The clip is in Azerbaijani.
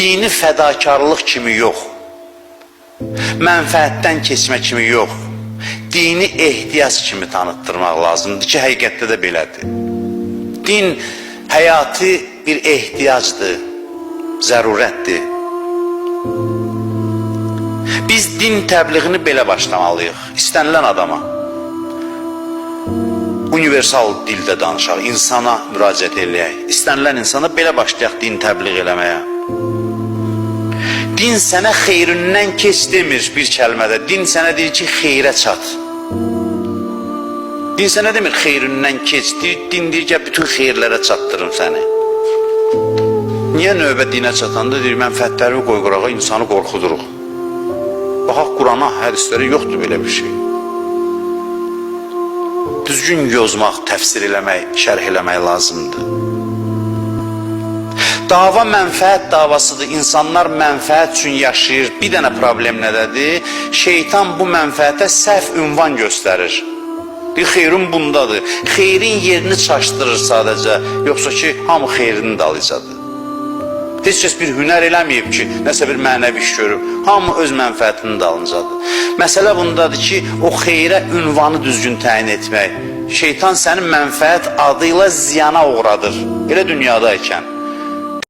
dini fədakarlıq kimi yox, mənfəətdən keçmə kimi yox, dini ehtiyac kimi tanıtdırmaq lazımdır ki, həqiqətdə də belədir. Din həyati bir ehtiyacdır, zərurətdir. Biz din təbliğini belə başlamalıyıq, istənilən adama. Universal dildə danışaq, insana müraciət eləyək. İstənilən insana belə başlayaq din təbliğ eləməyə. Din sənə xeyrindən keç demir bir kəlmədə. Din sənə deyir ki, xeyrə çat. Din sənə demir xeyrindən keç. Din deyir ki, bütün xeyirlərə çatdırım səni. Niyə növbə dinə çatanda deyir, mənfəətləri qoy qırağa, insanı qorxuduruq. Baxaq Qurana, hədislərə yoxdur belə bir şey. Düzgün yozmaq, təfsir eləmək, şərh eləmək lazımdır. Dava mənfəət davasıdır. İnsanlar mənfəət üçün yaşayır. Bir dənə problem nədədir? Şeytan bu mənfəətə səhv ünvan göstərir. Bir xeyrin bundadır. Xeyrin yerini çaşdırır sadəcə. Yoxsa ki, hamı xeyrini dalıcadır. Heç kəs bir hünər eləməyib ki, nəsə bir mənəvi iş görüb. Hamı öz mənfəətinin dalıncadır. Məsələ bundadır ki, o xeyrə ünvanı düzgün təyin etmək. Şeytan sənin mənfəət adı ilə ziyana uğradır. Elə dünyadaykən.